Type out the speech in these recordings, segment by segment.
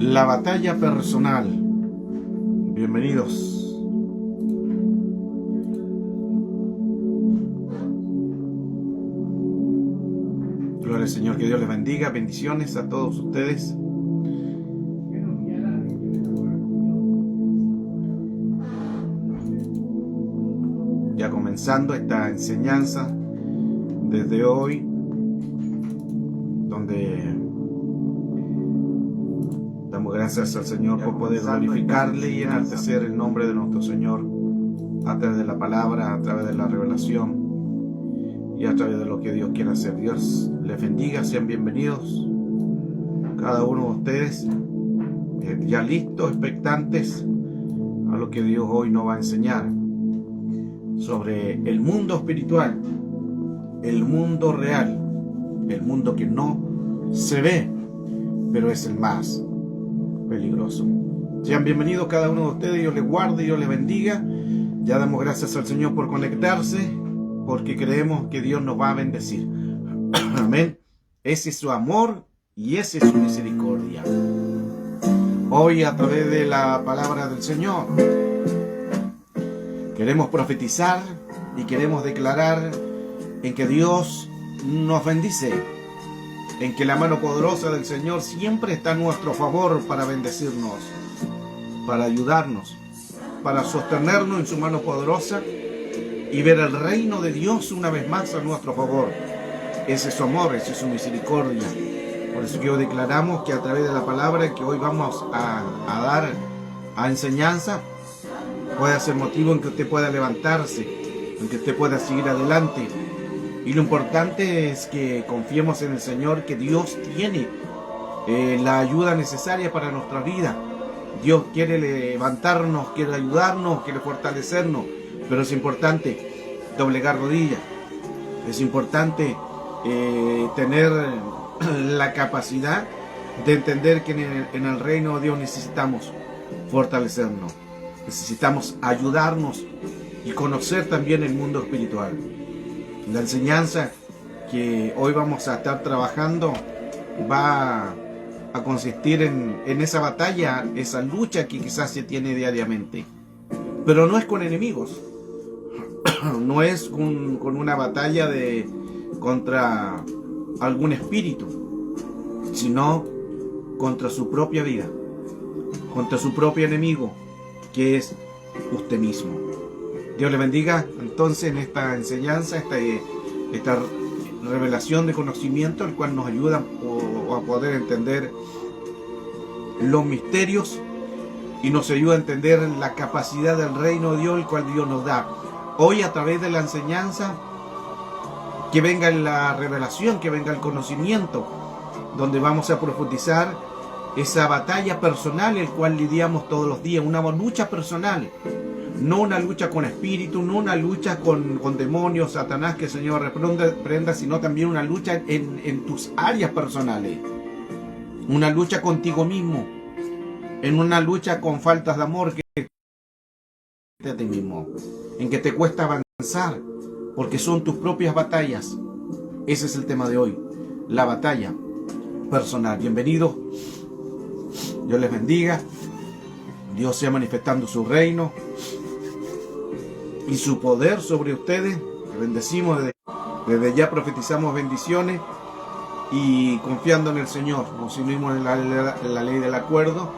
La batalla personal. Bienvenidos. Gloria al Señor, que Dios les bendiga. Bendiciones a todos ustedes. Ya comenzando esta enseñanza desde hoy, donde damos gracias al Señor por poder glorificarle y enaltecer el nombre de nuestro Señor a través de la palabra, a través de la revelación y a través de lo que Dios quiere hacer. Dios les bendiga, sean bienvenidos cada uno de ustedes, ya listos, expectantes a lo que Dios hoy nos va a enseñar sobre el mundo espiritual, el mundo real, el mundo que no se ve, pero es el más peligroso. Sean bienvenidos cada uno de ustedes, Dios les guarde, Dios les bendiga. Ya damos gracias al Señor por conectarse, porque creemos que Dios nos va a bendecir. Amén. Ese es su amor y esa es su misericordia. Hoy, a través de la palabra del Señor, queremos profetizar y queremos declarar en que Dios nos bendice, en que la mano poderosa del Señor siempre está a nuestro favor para bendecirnos, para ayudarnos, para sostenernos en su mano poderosa y ver el reino de Dios una vez más a nuestro favor. Ese es su amor, esa es su misericordia. Por eso que hoy declaramos que a través de la palabra que hoy vamos a dar a enseñanza, pueda ser motivo en que usted pueda levantarse, en que usted pueda seguir adelante. Y lo importante es que confiemos en el Señor, que Dios tiene la ayuda necesaria para nuestra vida. Dios quiere levantarnos, quiere ayudarnos, quiere fortalecernos, pero es importante doblegar rodillas. Es importante tener la capacidad de entender que en el reino de Dios necesitamos fortalecernos, necesitamos ayudarnos y conocer también el mundo espiritual. La enseñanza que hoy vamos a estar trabajando va a consistir en esa batalla, esa lucha que quizás se tiene diariamente. Pero no es con enemigos, no es con una batalla contra algún espíritu, sino contra su propia vida, contra su propio enemigo, que es usted mismo. Dios le bendiga entonces en esta enseñanza, esta revelación de conocimiento, el cual nos ayuda a poder entender los misterios y nos ayuda a entender la capacidad del reino de Dios, el cual Dios nos da. Hoy, a través de la enseñanza, que venga la revelación, que venga el conocimiento, donde vamos a profundizar esa batalla personal, el cual lidiamos todos los días, una lucha personal. No una lucha con espíritu, no una lucha con demonios, Satanás, que el Señor reprenda, sino también una lucha en tus áreas personales. Una lucha contigo mismo, en una lucha con faltas de amor que te a ti mismo, en que te cuesta avanzar, porque son tus propias batallas. Ese es el tema de hoy, la batalla personal. Bienvenidos, Dios les bendiga, Dios sea manifestando su reino y su poder sobre ustedes. Bendecimos desde ya, profetizamos bendiciones y confiando en el Señor nos unimos en la ley del acuerdo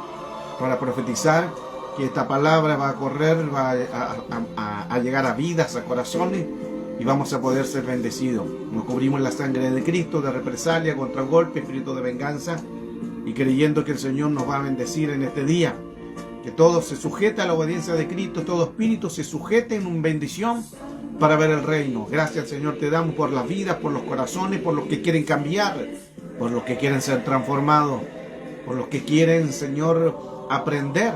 para profetizar que esta palabra va a correr, va a llegar a vidas, a corazones, y vamos a poder ser bendecidos. Nos cubrimos en la sangre de Cristo de represalia, contragolpe, espíritu de venganza, y creyendo que el Señor nos va a bendecir en este día. Que todo se sujete a la obediencia de Cristo, todo espíritu se sujete en bendición para ver el reino. Gracias, Señor, te damos por las vidas, por los corazones, por los que quieren cambiar, por los que quieren ser transformados, por los que quieren, Señor, aprender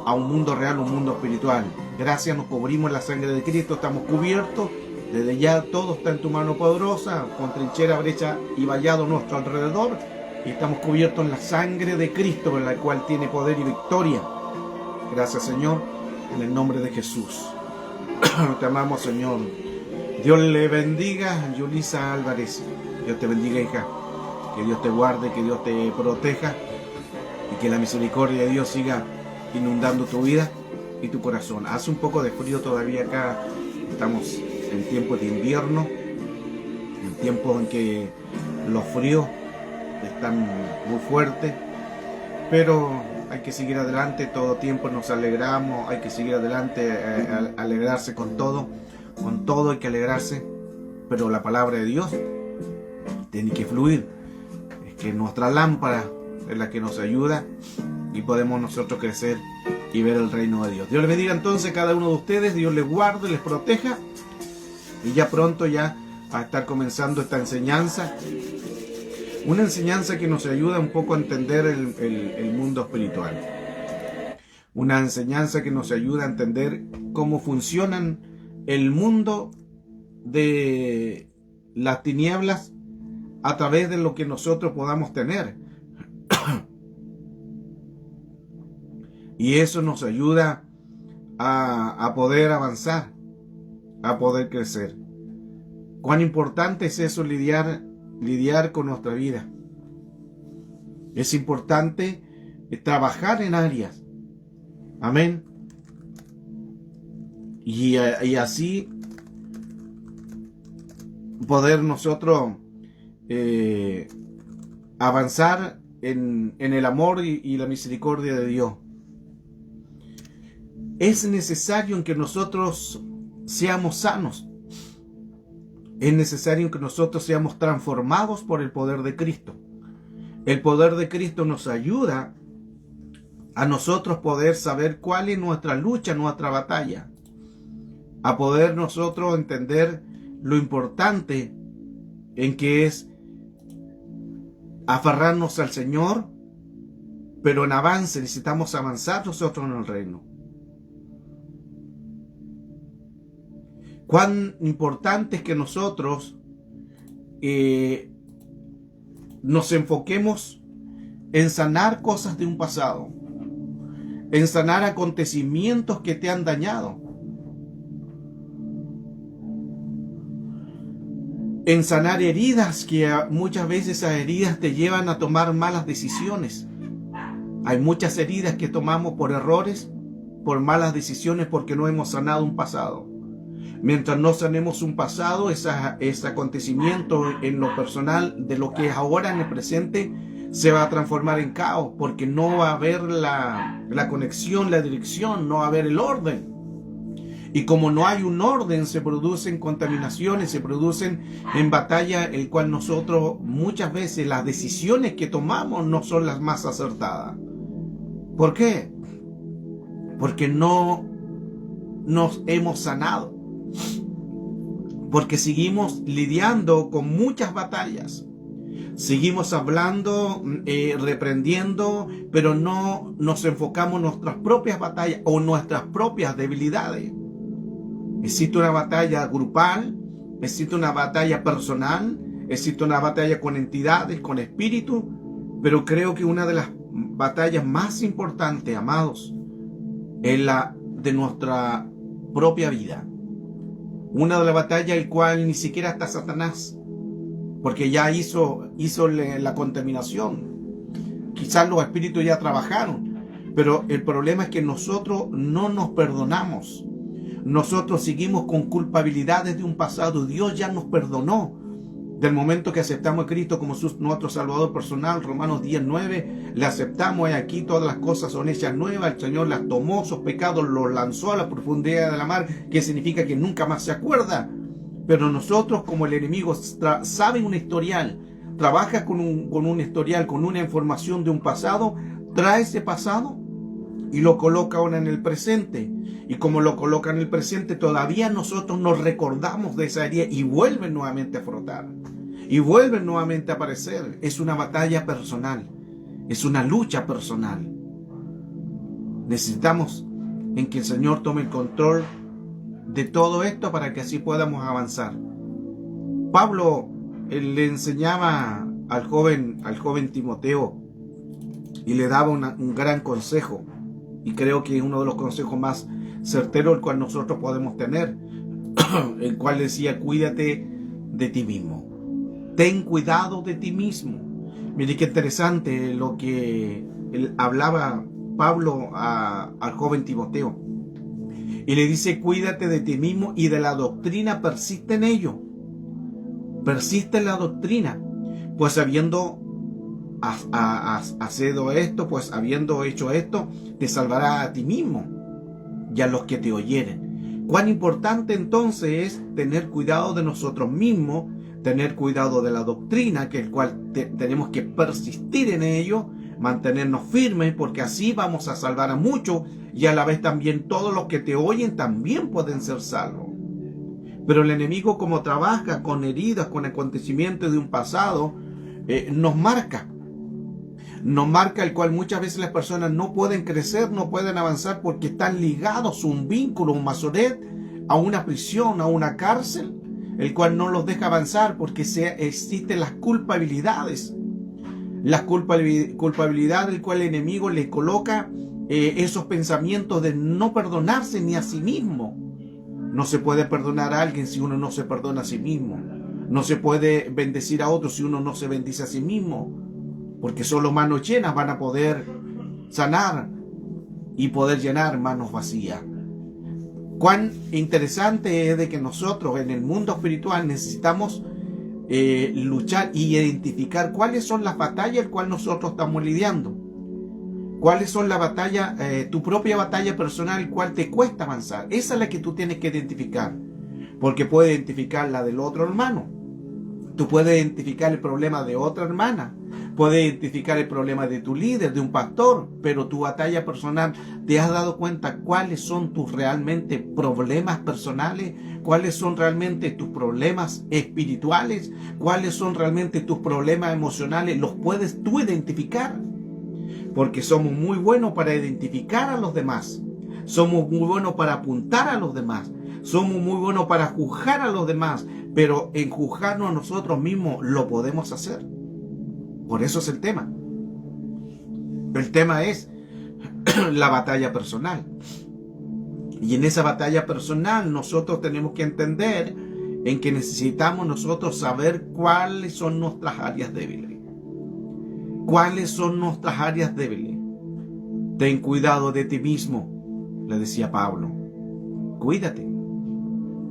a un mundo real, un mundo espiritual. Gracias, nos cubrimos en la sangre de Cristo, estamos cubiertos. Desde ya todo está en tu mano poderosa, con trinchera, brecha y vallado a nuestro alrededor. Y estamos cubiertos en la sangre de Cristo, en la cual tiene poder y victoria. Gracias, Señor, en el nombre de Jesús. Te amamos, Señor. Dios le bendiga, Yulisa Álvarez. Dios te bendiga, hija. Que Dios te guarde, que Dios te proteja. y que la misericordia de Dios siga inundando tu vida y tu corazón. Hace un poco de frío todavía acá, estamos en tiempos de invierno, en tiempos en que los fríos están muy fuertes, pero hay que seguir adelante. Todo tiempo nos alegramos, hay que seguir adelante, alegrarse con todo hay que alegrarse, pero la palabra de Dios tiene que fluir. Es que nuestra lámpara es la que nos ayuda y podemos nosotros crecer y ver el reino de Dios. Dios les bendiga entonces a cada uno de ustedes, Dios les guarde, les proteja, y ya pronto ya a estar comenzando esta enseñanza, una enseñanza que nos ayuda un poco a entender el mundo espiritual, una enseñanza que nos ayuda a entender cómo funcionan el mundo de las tinieblas a través de lo que nosotros podamos tener. Y eso nos ayuda a poder avanzar, a poder crecer. Cuán importante es eso, lidiar con nuestra vida. Es importante trabajar en áreas. Amén. Y así poder nosotros avanzar en el amor y la misericordia de Dios. Es necesario en que nosotros seamos sanos. Es necesario que nosotros seamos transformados por el poder de Cristo. El poder de Cristo nos ayuda a nosotros poder saber cuál es nuestra lucha, nuestra batalla. A poder nosotros entender lo importante en que es aferrarnos al Señor, pero en avance, necesitamos avanzar nosotros en el reino. Cuán importante es que nosotros nos enfoquemos en sanar cosas de un pasado, en sanar acontecimientos que te han dañado, en sanar heridas que muchas veces esas heridas te llevan a tomar malas decisiones. Hay muchas heridas que tomamos por errores, por malas decisiones, porque no hemos sanado un pasado. Mientras no sanemos un pasado, ese acontecimiento en lo personal de lo que es ahora en el presente se va a transformar en caos, porque no va a haber la conexión, la dirección, no va a haber el orden. Y como no hay un orden, se producen contaminaciones, se producen en batalla, el cual nosotros muchas veces las decisiones que tomamos no son las más acertadas. ¿Por qué? Porque no nos hemos sanado. Porque seguimos lidiando con muchas batallas. Seguimos hablando, reprendiendo, pero no nos enfocamos en nuestras propias batallas o nuestras propias debilidades. Existe una batalla grupal, existe una batalla personal, existe una batalla con entidades, con espíritus, pero creo que una de las batallas más importantes, amados, es la de nuestra propia vida. Una de las batallas el cual ni siquiera está Satanás, porque ya hizo la contaminación. Quizás los espíritus ya trabajaron, pero el problema es que nosotros no nos perdonamos. Nosotros seguimos con culpabilidades de un pasado. Dios ya nos perdonó. Del momento que aceptamos a Cristo como nuestro Salvador personal, Romanos 10:9, le aceptamos, y aquí todas las cosas son hechas nuevas. El Señor las tomó, sus pecados los lanzó a la profundidad de la mar, que significa que nunca más se acuerda. Pero nosotros, como el enemigo sabe un historial, trabaja con un historial, con una información de un pasado, trae ese pasado y lo coloca ahora en el presente. Y como lo coloca en el presente, todavía nosotros nos recordamos de esa herida y vuelven nuevamente a frotar. Y vuelven nuevamente a aparecer. Es una batalla personal. Es una lucha personal. Necesitamos en que el Señor tome el control de todo esto para que así podamos avanzar. Pablo le enseñaba al joven Timoteo y le daba un gran consejo. Y creo que es uno de los consejos más certeros el cual nosotros podemos tener, el cual decía: cuídate de ti mismo, ten cuidado de ti mismo, Mire qué interesante lo que hablaba Pablo al joven Timoteo. Y le dice, cuídate de ti mismo y de la doctrina, persiste en ello. Persiste en la doctrina. Pues habiendo hecho esto, pues habiendo hecho esto, te salvará a ti mismo y a los que te oyeren. Cuán importante entonces es tener cuidado de nosotros mismos, tener cuidado de la doctrina, que el cual tenemos que persistir en ello, mantenernos firmes, porque así vamos a salvar a muchos y a la vez también todos los que te oyen también pueden ser salvos. Pero el enemigo, como trabaja con heridas, con acontecimientos de un pasado, nos marca, el cual muchas veces las personas no pueden crecer, no pueden avanzar porque están ligados a un vínculo, un masoret, a una prisión, a una cárcel, el cual no los deja avanzar porque existen las culpabilidades. La culpabilidad del cual el enemigo le coloca esos pensamientos de no perdonarse ni a sí mismo. No se puede perdonar a alguien si uno no se perdona a sí mismo. No se puede bendecir a otros si uno no se bendice a sí mismo. Porque solo manos llenas van a poder sanar y poder llenar manos vacías. Cuán interesante es de que nosotros en el mundo espiritual necesitamos luchar y identificar cuáles son las batallas en cuales nosotros estamos lidiando. Cuáles son las batallas, tu propia batalla personal, cuál te cuesta avanzar. Esa es la que tú tienes que identificar. Porque puedes identificar la del otro hermano. Tú puedes identificar el problema de otra hermana. Puedes identificar el problema de tu líder, de un pastor. Pero tu batalla personal, ¿te has dado cuenta cuáles son tus realmente problemas personales? ¿Cuáles son realmente tus problemas espirituales? ¿Cuáles son realmente tus problemas emocionales? ¿Los puedes tú identificar? Porque somos muy buenos para identificar a los demás. Somos muy buenos para apuntar a los demás. Somos muy buenos para juzgar a los demás. Pero en juzgarnos a nosotros mismos lo podemos hacer. Por eso es el tema. El tema es la batalla personal. Y en esa batalla personal nosotros tenemos que entender en que necesitamos nosotros saber cuáles son nuestras áreas débiles. ¿Cuáles son nuestras áreas débiles? Ten cuidado de ti mismo, le decía Pablo. Cuídate.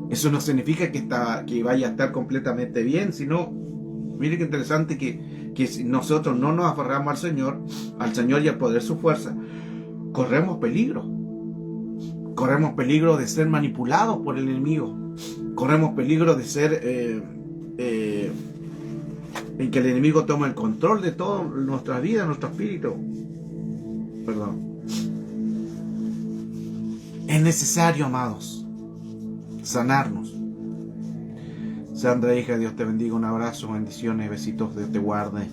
Eso no significa que vaya a estar completamente bien, sino, mire qué interesante que si nosotros no nos aferramos al Señor y al poder de su fuerza, corremos peligro. Corremos peligro de ser manipulados por el enemigo. Corremos peligro de ser en que el enemigo toma el control de toda nuestra vida, nuestro espíritu. Perdón. Es necesario, amados, sanarnos. Sandra, hija, Dios te bendiga. Un abrazo, bendiciones, besitos, Dios te guarde.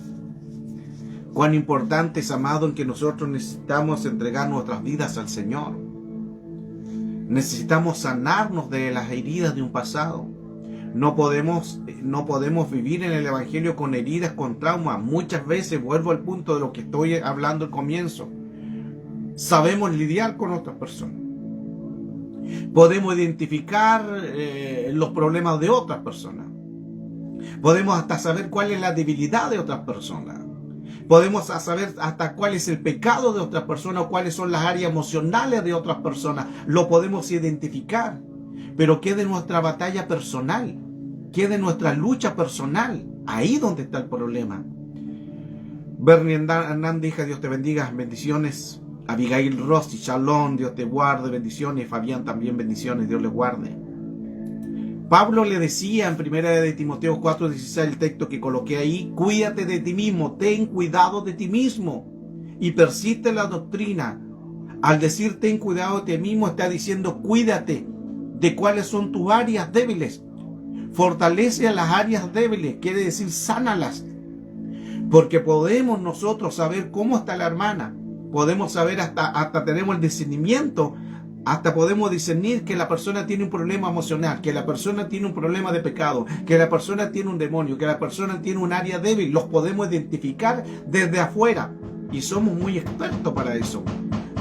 Cuán importante es, amado, en que nosotros necesitamos entregar nuestras vidas al Señor. Necesitamos sanarnos de las heridas de un pasado. No podemos vivir en el Evangelio con heridas, con traumas. Muchas veces, vuelvo al punto de lo que estoy hablando al comienzo, sabemos lidiar con otras personas. Podemos identificar los problemas de otras personas. Podemos hasta saber cuál es la debilidad de otras personas. Podemos saber hasta cuál es el pecado de otras personas o cuáles son las áreas emocionales de otras personas. Lo podemos identificar. Pero ¿qué de nuestra batalla personal? ¿Qué de nuestra lucha personal? Ahí donde está el problema. Bernie Hernández, hija, Dios te bendiga. Bendiciones. Abigail Rossi, shalom, Dios te guarde. Bendiciones. Fabián también, bendiciones. Dios les guarde. Pablo le decía en 1 de Timoteo 4:16, el texto que coloqué ahí, cuídate de ti mismo, ten cuidado de ti mismo y persiste en la doctrina. Al decir ten cuidado de ti mismo, está diciendo cuídate de cuáles son tus áreas débiles. Fortalece a las áreas débiles, quiere decir sánalas. Porque podemos nosotros saber cómo está la hermana, podemos saber hasta tenemos el discernimiento. Hasta podemos discernir que la persona tiene un problema emocional, que la persona tiene un problema de pecado, que la persona tiene un demonio, que la persona tiene un área débil. Los podemos identificar desde afuera y somos muy expertos para eso.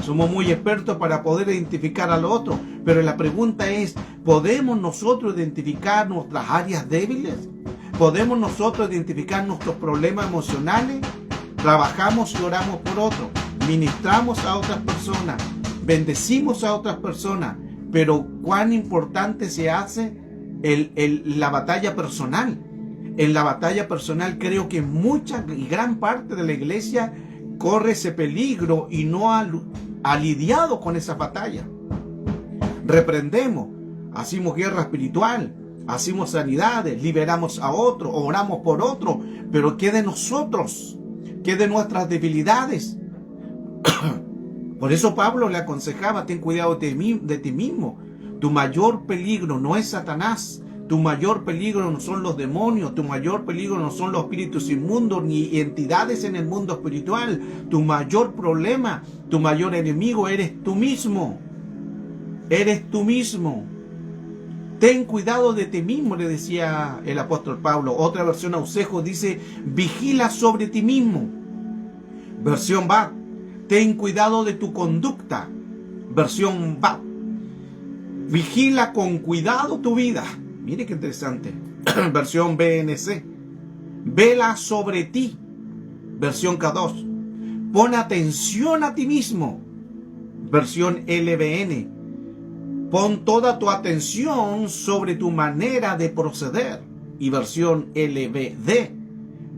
Somos muy expertos para poder identificar a lo otro. Pero la pregunta es, ¿podemos nosotros identificar nuestras áreas débiles? ¿Podemos nosotros identificar nuestros problemas emocionales? trabajamos y oramos por otros, ministramos a otras personas, bendecimos a otras personas, pero cuán importante se hace la batalla personal. En la batalla personal creo que mucha y gran parte de la iglesia corre ese peligro y no ha lidiado con esa batalla. Reprendemos, hacemos guerra espiritual, hacemos sanidades, liberamos a otro, oramos por otro, pero ¿qué de nosotros? ¿Qué de nuestras debilidades? Por eso Pablo le aconsejaba: ten cuidado de ti mismo. Tu mayor peligro no es Satanás, tu mayor peligro no son los demonios, tu mayor peligro no son los espíritus inmundos ni entidades en el mundo espiritual. Tu mayor problema, tu mayor enemigo eres tú mismo. Eres tú mismo. Ten cuidado de ti mismo, le decía el apóstol Pablo. Otra versión Ausejo dice: vigila sobre ti mismo. Versión BAT: ten cuidado de tu conducta. Versión BAT: vigila con cuidado tu vida. Mire qué interesante. Versión BNC: vela sobre ti. Versión K2: pon atención a ti mismo. Versión LBN: pon toda tu atención sobre tu manera de proceder. Y versión LBD: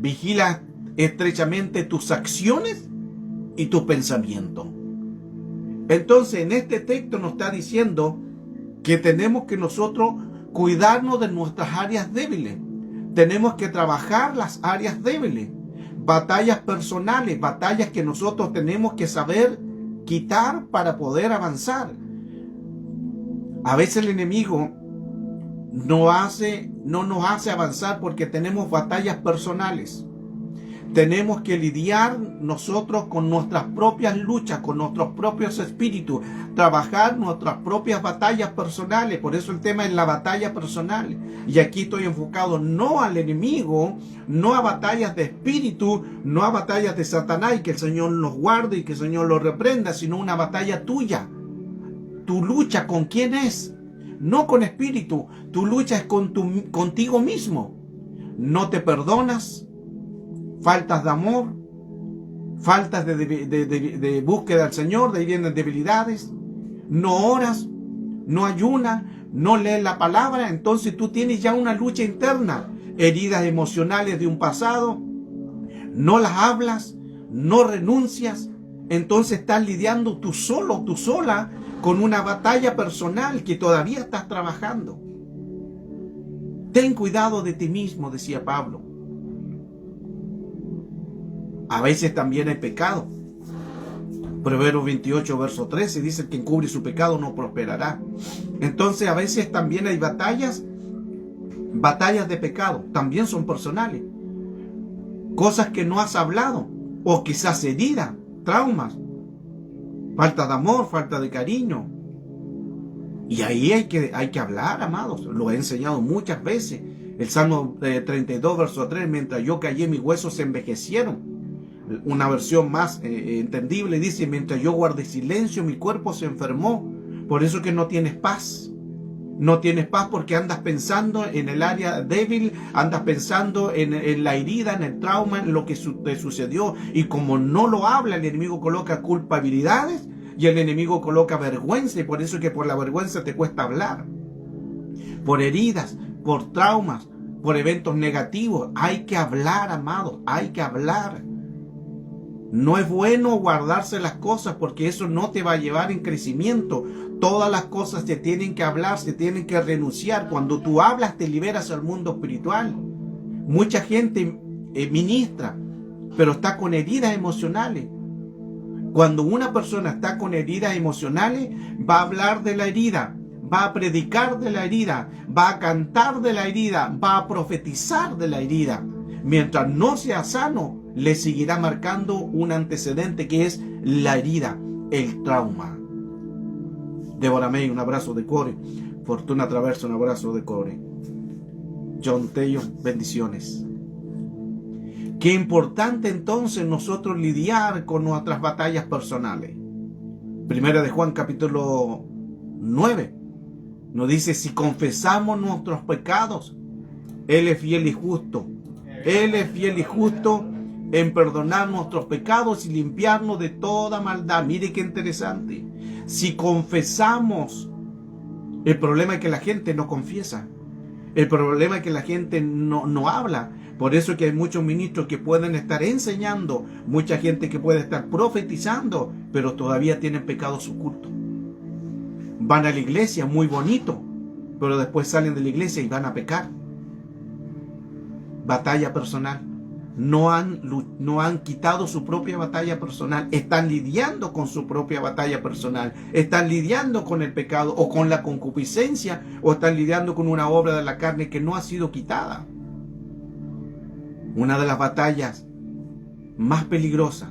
vigila estrechamente tus acciones y tu pensamiento. Entonces, en este texto nos está diciendo que tenemos que nosotros cuidarnos de nuestras áreas débiles. Tenemos que trabajar las áreas débiles. Batallas personales, batallas que nosotros tenemos que saber quitar para poder avanzar. A veces el enemigo no nos hace avanzar porque tenemos batallas personales. Tenemos que lidiar nosotros con nuestras propias luchas, con nuestros propios espíritus, trabajar nuestras propias batallas personales. Por eso el tema es la batalla personal. Y aquí estoy enfocado no al enemigo, no a batallas de espíritu, no a batallas de Satanás, y que el Señor nos guarde y que el Señor los reprenda, sino una batalla tuya. Tu lucha, ¿con quién es? No con espíritu. Tu lucha es contigo mismo. No te perdonas, faltas de amor, faltas de búsqueda del Señor, de ahí vienen debilidades. No oras, no ayunas, no lees la palabra. Entonces tú tienes ya una lucha interna, heridas emocionales de un pasado. No las hablas, no renuncias. Entonces estás lidiando tú solo, tú sola, con una batalla personal que todavía estás trabajando. Ten cuidado de ti mismo, decía Pablo. A veces también hay pecado. Proverbios 28, verso 13 dice: el que encubre su pecado no prosperará. Entonces a veces también hay batallas de pecado, también son personales. Cosas que no has hablado, o quizás heridas, traumas, falta de amor, falta de cariño. Y ahí hay que hablar, amados. Lo he enseñado muchas veces. El Salmo 32, verso 3: mientras yo callé, mis huesos se envejecieron. Una versión más entendible dice: mientras yo guardé silencio, mi cuerpo se enfermó. Por eso que no tienes paz. No tienes paz porque andas pensando en el área débil, andas pensando en la herida, en el trauma, en lo que te sucedió. Y como no lo habla, el enemigo coloca culpabilidades y el enemigo coloca vergüenza. Y por eso es que por la vergüenza te cuesta hablar. Por heridas, por traumas, por eventos negativos. Hay que hablar, amados, hay que hablar. No es bueno guardarse las cosas porque eso no te va a llevar en crecimiento. Todas las cosas se tienen que hablar, se tienen que renunciar. Cuando tú hablas te liberas al mundo espiritual. Mucha gente ministra, pero está con heridas emocionales. Cuando una persona está con heridas emocionales, va a hablar de la herida, va a predicar de la herida, va a cantar de la herida, va a profetizar de la herida. Mientras no sea sano, le seguirá marcando un antecedente que es la herida, el trauma. Débora May, un abrazo de Core. Fortuna Traverso, un abrazo de Core. John Tello, bendiciones. Qué importante entonces nosotros lidiar con nuestras batallas personales. Primera de Juan capítulo 9 nos dice: si confesamos nuestros pecados, Él es fiel y justo. Él es fiel y justo en perdonar nuestros pecados y limpiarnos de toda maldad. Mire qué interesante. Si confesamos, el problema es que la gente no confiesa. El problema es que la gente no habla. Por eso que hay muchos ministros que pueden estar enseñando, mucha gente que puede estar profetizando, pero todavía tienen pecados ocultos. Van a la iglesia, muy bonito, pero después salen de la iglesia y van a pecar. Batalla personal. No han quitado su propia batalla personal. Están lidiando con su propia batalla personal. Están lidiando con el pecado o con la concupiscencia, o están lidiando con una obra de la carne que no ha sido quitada. Una de las batallas más peligrosas,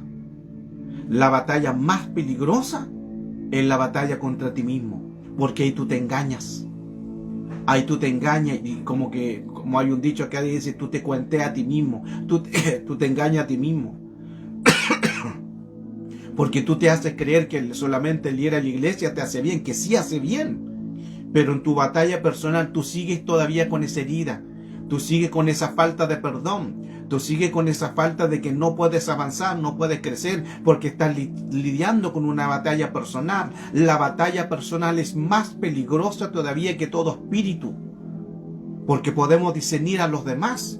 la batalla más peligrosa es la batalla contra ti mismo, porque ahí tú te engañas. Ahí tú te engañas y como hay un dicho que dice, tú te cuenteas a ti mismo, tú te engañas a ti mismo. Porque tú te haces creer que solamente el ir a la iglesia te hace bien, que sí hace bien. Pero en tu batalla personal tú sigues todavía con esa herida, tú sigues con esa falta de perdón, tú sigues con esa falta de que no puedes avanzar, no puedes crecer, porque estás lidiando con una batalla personal. La batalla personal es más peligrosa todavía que todo espíritu, porque podemos discernir a los demás.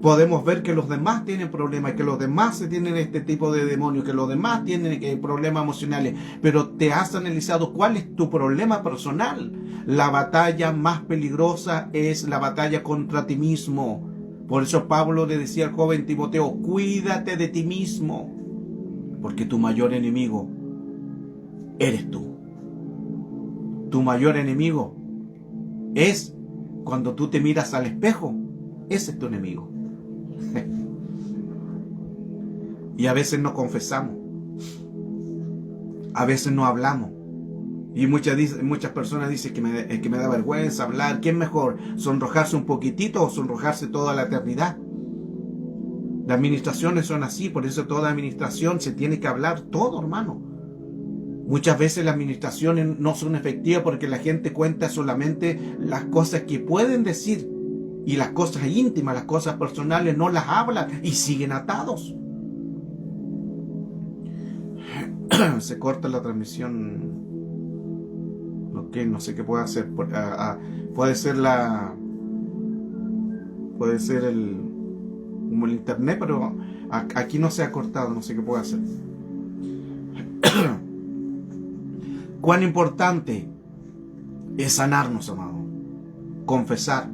Podemos ver que los demás tienen problemas, que los demás tienen este tipo de demonios, que los demás tienen problemas emocionales, pero te has analizado cuál es tu problema personal. La batalla más peligrosa es la batalla contra ti mismo. Por eso Pablo le decía al joven Timoteo, cuídate de ti mismo, porque tu mayor enemigo eres tú. Tu mayor enemigo es cuando tú te miras al espejo. Ese es tu enemigo. Y a veces no confesamos, a veces no hablamos, y muchas personas dicen que me da vergüenza hablar. ¿Qué es mejor? ¿Sonrojarse un poquitito o sonrojarse toda la eternidad? Las administraciones son así, por eso toda administración se tiene que hablar todo, hermano. Muchas veces las administraciones no son efectivas porque la gente cuenta solamente las cosas que pueden decir, y las cosas íntimas, las cosas personales no las hablan y siguen atados. Se corta la transmisión. Ok, no sé qué puedo hacer. Puede ser como el internet, pero aquí no se ha cortado. No sé qué puedo hacer. Cuán importante es sanarnos, amado. Confesar.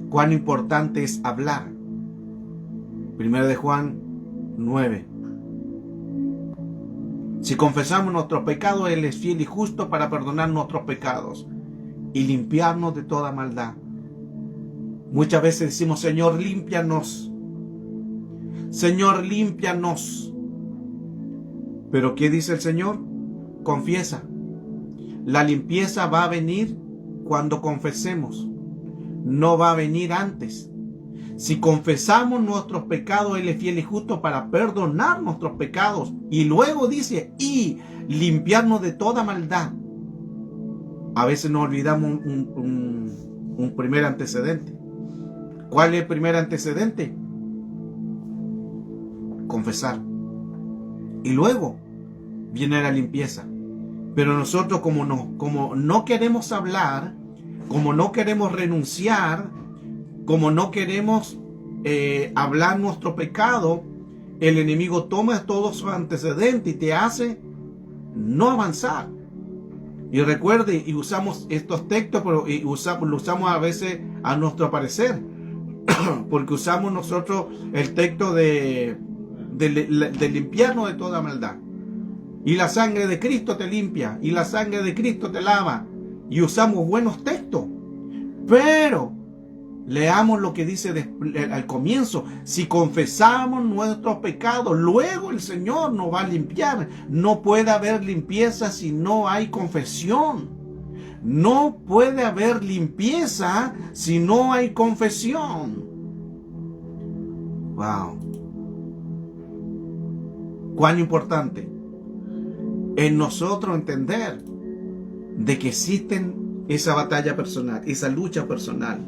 Cuán importante es hablar. 1 de Juan 9. Si confesamos nuestros pecados, Él es fiel y justo para perdonar nuestros pecados y limpiarnos de toda maldad. Muchas veces decimos, Señor, límpianos. Señor, límpianos. Pero ¿qué dice el Señor? Confiesa. La limpieza va a venir cuando confesemos. No va a venir antes. Si confesamos nuestros pecados, Él es fiel y justo para perdonar nuestros pecados. Y luego dice, y limpiarnos de toda maldad. A veces nos olvidamos un primer antecedente. ¿Cuál es el primer antecedente? Confesar. Y luego viene la limpieza. Pero nosotros como no queremos hablar, como no queremos renunciar, como no queremos hablar nuestro pecado, el enemigo toma todos sus antecedentes y te hace no avanzar. Y recuerde, y usamos estos textos, pero lo usamos a veces a nuestro parecer, porque usamos nosotros el texto de limpiarnos de toda maldad. Y la sangre de Cristo te limpia, y la sangre de Cristo te lava. Y usamos buenos textos. Pero leamos lo que dice al comienzo. Si confesamos nuestros pecados, luego el Señor nos va a limpiar. No puede haber limpieza si no hay confesión. No puede haber limpieza si no hay confesión. Wow. Cuán importante en nosotros entender de que existen esa batalla personal, esa lucha personal.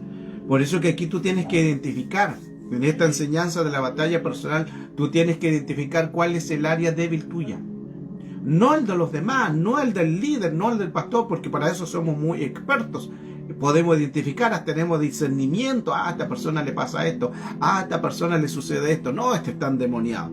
Por eso que aquí tú tienes que identificar En esta enseñanza de la batalla personal, tú tienes que identificar cuál es el área débil tuya. No el de los demás, no el del líder, no el del pastor, porque para eso somos muy expertos. Podemos identificar, tenemos discernimiento. A esta persona le pasa esto, a esta persona le sucede esto. No, este está endemoniado.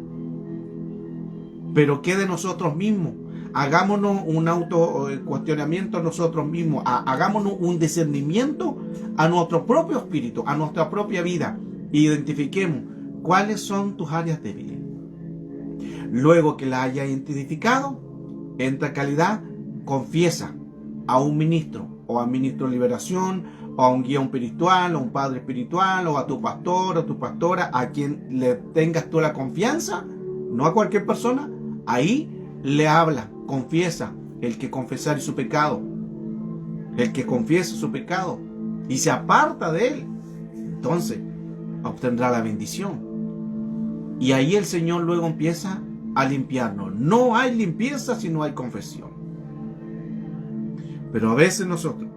Pero ¿qué de nosotros mismos? Hagámonos un autocuestionamiento a nosotros mismos. Hagámonos un discernimiento a nuestro propio espíritu, a nuestra propia vida. Identifiquemos cuáles son tus áreas débiles. Luego que las hayas identificado, entra calidad, confiesa a un ministro, o a un ministro de liberación, o a un guía espiritual, o a un padre espiritual, o a tu pastor, o tu pastora, a quien le tengas tú la confianza, no a cualquier persona. Ahí le habla, confiesa. El que confesare su pecado, el que confiesa su pecado y se aparta de él, entonces obtendrá la bendición. Y ahí el Señor luego empieza a limpiarnos. No hay limpieza si no hay confesión. Pero a veces nosotros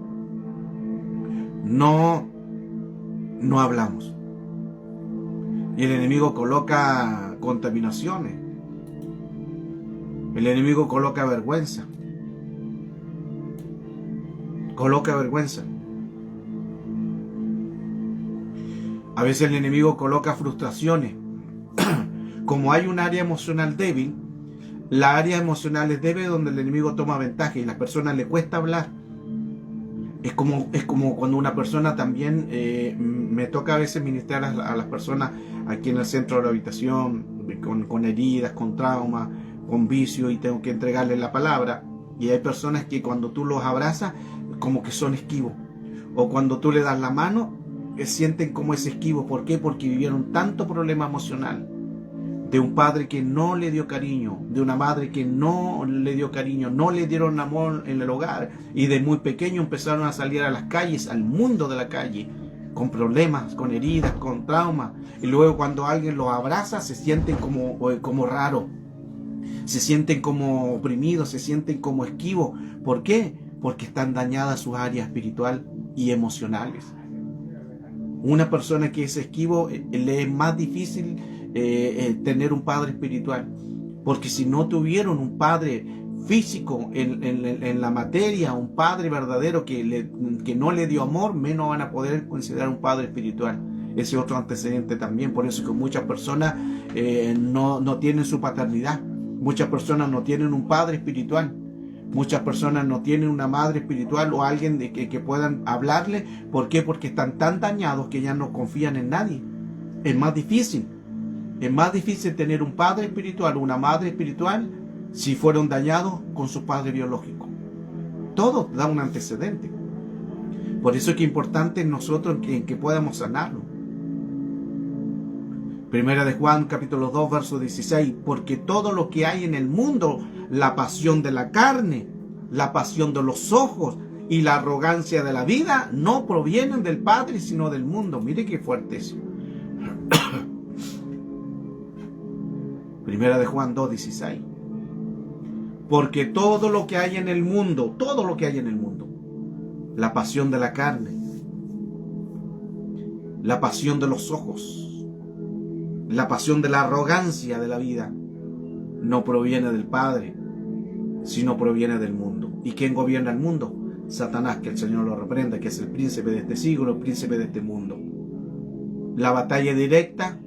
no hablamos. Y el enemigo coloca contaminaciones. El enemigo coloca vergüenza. Coloca vergüenza. A veces el enemigo coloca frustraciones. Como hay un área emocional débil, la área emocional es débil donde el enemigo toma ventaja y a las personas le cuesta hablar. Es como cuando una persona también, me toca a veces ministrar a las personas aquí en el centro de la habitación, con heridas, con traumas, con vicio, y tengo que entregarles la palabra. Y hay personas que cuando tú los abrazas, como que son esquivos. O cuando tú le das la mano, sienten como es esquivo. ¿Por qué? Porque vivieron tanto problema emocional. De un padre que no le dio cariño, de una madre que no le dio cariño, no le dieron amor en el hogar, y de muy pequeño empezaron a salir a las calles, al mundo de la calle, con problemas, con heridas, con traumas, y luego cuando alguien los abraza se sienten como raros, se sienten como oprimidos, se sienten como esquivos. ¿Por qué? Porque están dañadas sus áreas espiritual y emocionales. Una persona que es esquivo, le es más difícil tener un padre espiritual, porque si no tuvieron un padre físico en la materia, un padre verdadero que no le dio amor, menos van a poder considerar un padre espiritual. Ese otro antecedente también. Por eso que muchas personas no tienen su paternidad, muchas personas no tienen un padre espiritual, muchas personas no tienen una madre espiritual o alguien que puedan hablarle. ¿Por qué? Porque están tan dañados que ya no confían en nadie. Es más difícil tener un padre espiritual o una madre espiritual si fueron dañados con su padre biológico. Todo da un antecedente. Por eso es que es importante en nosotros que podamos sanarlo. Primera de Juan, capítulo 2, verso 16. Porque todo lo que hay en el mundo, la pasión de la carne, la pasión de los ojos y la arrogancia de la vida, no provienen del Padre, sino del mundo. Mire qué fuerte es. Primera de Juan 2, 16. Porque todo lo que hay en el mundo, la pasión de la carne, la pasión de los ojos, la pasión de la arrogancia de la vida, no proviene del Padre, sino proviene del mundo. ¿Y quién gobierna el mundo? Satanás, que el Señor lo reprenda, que es el príncipe de este siglo, el príncipe de este mundo. La batalla directa,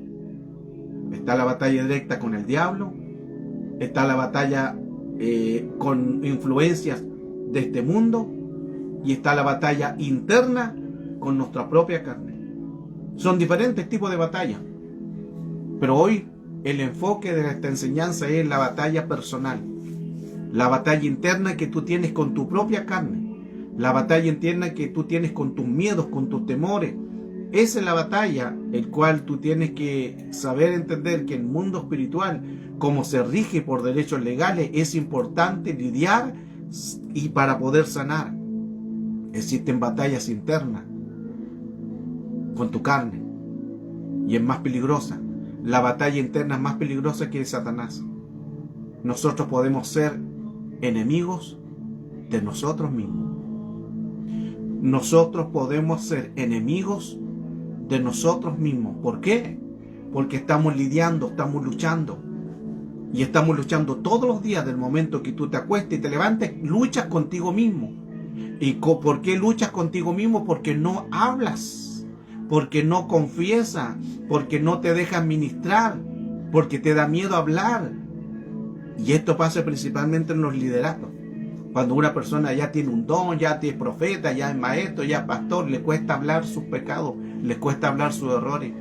está la batalla directa con el diablo, está la batalla con influencias de este mundo, y está la batalla interna con nuestra propia carne. Son diferentes tipos de batalla, pero hoy el enfoque de esta enseñanza es la batalla personal, la batalla interna que tú tienes con tu propia carne, la batalla interna que tú tienes con tus miedos, con tus temores. Esa es la batalla, el cual tú tienes que saber entender que el mundo espiritual, como se rige por derechos legales, es importante lidiar, y para poder sanar existen batallas internas con tu carne, y es más peligrosa. La batalla interna es más peligrosa que Satanás. Nosotros podemos ser enemigos de nosotros mismos. Nosotros podemos ser enemigos de nosotros mismos. ¿Por qué? porque estamos lidiando, estamos luchando. Y estamos luchando todos los días, del momento que tú te acuestes y te levantes, luchas contigo mismo. ¿Y por qué luchas contigo mismo? Porque no hablas, porque no confiesas, porque no te dejas ministrar, porque te da miedo hablar. Y esto pasa principalmente en los liderazgos. Cuando una persona ya tiene un don, ya es profeta, ya es maestro, ya es pastor, le cuesta hablar sus pecados, le cuesta hablar sus errores.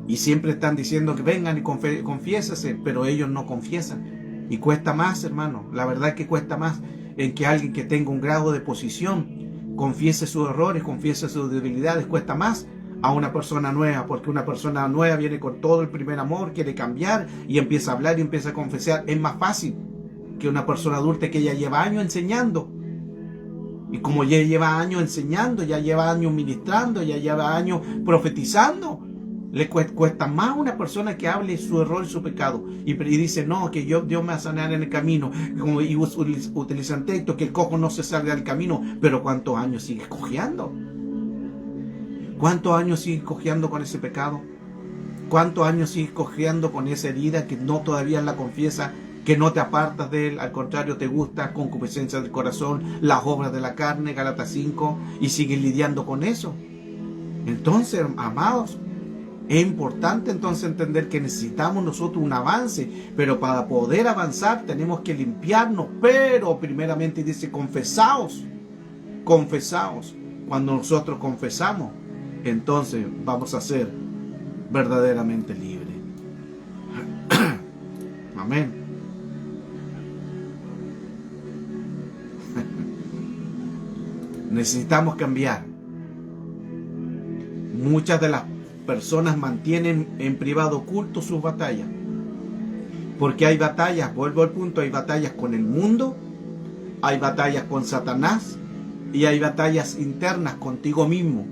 Y siempre están diciendo que vengan y confiésese, pero ellos no confiesan. Y cuesta más, hermano. La verdad es que cuesta más en que alguien que tenga un grado de posición confiese sus errores, confiese sus debilidades. Cuesta más a una persona nueva, porque una persona nueva viene con todo el primer amor, quiere cambiar y empieza a hablar y empieza a confesar. Es más fácil que una persona adulta que ya lleva años enseñando. Y como ya lleva años enseñando, ya lleva años ministrando, ya lleva años profetizando, le cuesta más a una persona que hable su error y su pecado y dice, no, que Dios me va a sanar en el camino, y utilizan textos, que el cojo no se salga del camino. Pero ¿cuántos años sigues cojeando? ¿Cuántos años sigues cojeando con ese pecado? ¿Cuántos años sigues cojeando con esa herida que no todavía la confiesa, que no te apartas de él? Al contrario, te gusta, concupiscencia del corazón, las obras de la carne, Gálatas 5, y sigues lidiando con eso. Entonces, amados, es importante entonces entender que necesitamos nosotros un avance, pero para poder avanzar tenemos que limpiarnos. Pero primeramente dice, confesaos, confesaos. Cuando nosotros confesamos, entonces vamos a ser verdaderamente libres. Amén. Necesitamos cambiar. Muchas de las personas mantienen en privado oculto sus batallas, porque hay batallas, vuelvo al punto, hay batallas con el mundo, hay batallas con Satanás y hay batallas internas contigo mismo.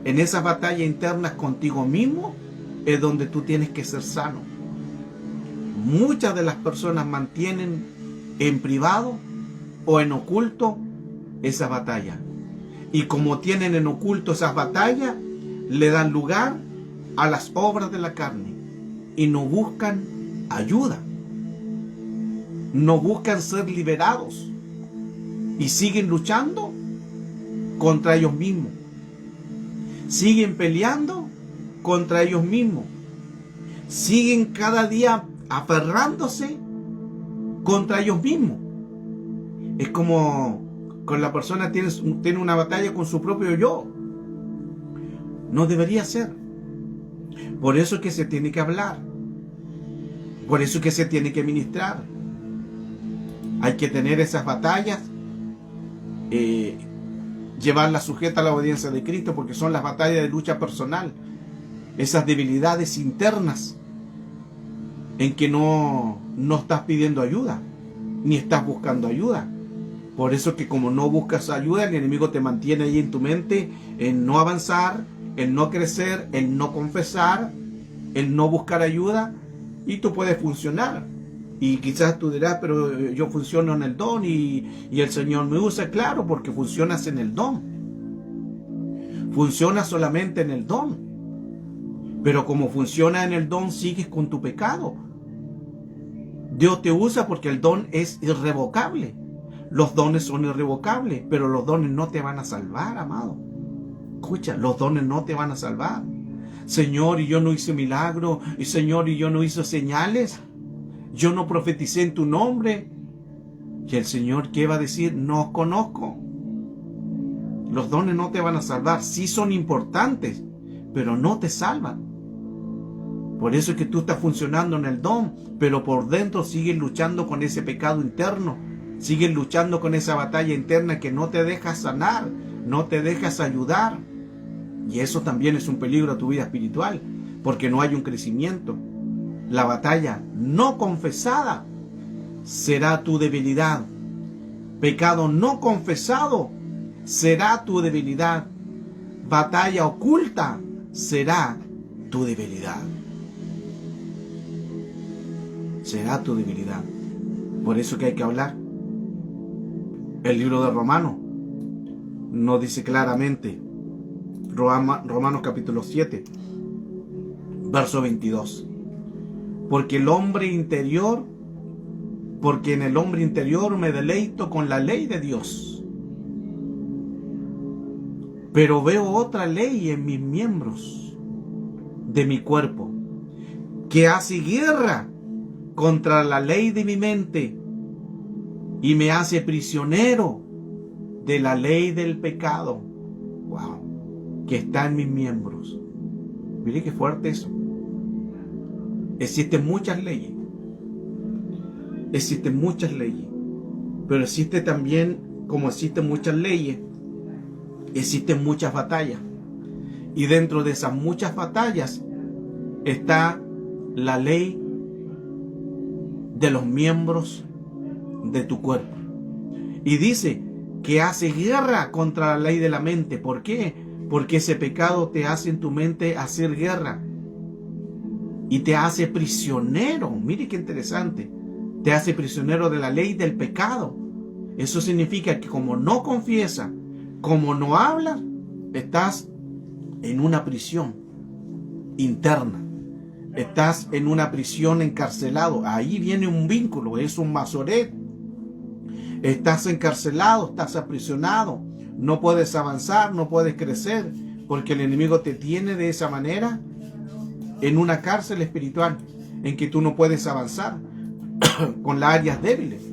En esas batallas internas contigo mismo es donde tú tienes que ser sano. Muchas de las personas mantienen en privado o en oculto esas batallas, y como tienen en oculto esas batallas, le dan lugar a las obras de la carne y no buscan ayuda, no buscan ser liberados y siguen luchando contra ellos mismos, siguen peleando contra ellos mismos, siguen cada día aferrándose contra ellos mismos. Es como con la persona tiene una batalla con su propio yo. No debería ser. Por eso es que se tiene que hablar. Por eso es que se tiene que ministrar. Hay que tener esas batallas, llevarlas sujetas a la obediencia de Cristo, porque son las batallas de lucha personal. Esas debilidades internas en que no estás pidiendo ayuda, ni estás buscando ayuda. Por eso es que como no buscas ayuda, el enemigo te mantiene ahí en tu mente, en no avanzar, el no crecer, el no confesar, el no buscar ayuda, y tú puedes funcionar. Y quizás tú dirás, pero yo funciono en el don y el Señor me usa. Claro, porque funcionas en el don. Funcionas solamente en el don. Pero como funciona en el don, sigues con tu pecado. Dios te usa porque el don es irrevocable. Los dones son irrevocables, pero los dones no te van a salvar, amado. Escucha, los dones no te van a salvar. Señor, y yo no hice milagro, y Señor, y yo no hice señales, yo no profeticé en tu nombre. Y el Señor, ¿qué va a decir? No os conozco. Los dones no te van a salvar. Sí son importantes, pero no te salvan. Por eso es que tú estás funcionando en el don, pero por dentro sigues luchando con ese pecado interno. Sigues luchando con esa batalla interna que no te deja sanar, no te dejas ayudar. Y eso también es un peligro a tu vida espiritual, porque no hay un crecimiento. La batalla no confesada será tu debilidad. Pecado no confesado será tu debilidad. Batalla oculta será tu debilidad. Será tu debilidad. Por eso que hay que hablar. El libro de Romanos nos dice claramente, Romanos capítulo 7, Verso 22. Porque en el hombre interior me deleito con la ley de Dios. Pero veo otra ley en mis miembros de mi cuerpo, que hace guerra contra la ley de mi mente y me hace prisionero de la ley del pecado, que está en mis miembros. Mire qué fuerte eso. Existen muchas leyes, pero existe también, como existen muchas leyes, existen muchas batallas. Y dentro de esas muchas batallas está la ley de los miembros de tu cuerpo. Y dice que hace guerra contra la ley de la mente. ¿Por qué? Porque ese pecado te hace en tu mente hacer guerra y te hace prisionero. Mire qué interesante. Te hace prisionero de la ley del pecado. Eso significa que como no confiesas, como no hablas, estás en una prisión interna. Estás en una prisión encarcelado. Ahí viene un vínculo, es un masoret. Estás encarcelado, estás aprisionado. No puedes avanzar, no puedes crecer, porque el enemigo te tiene de esa manera en una cárcel espiritual en que tú no puedes avanzar con las áreas débiles,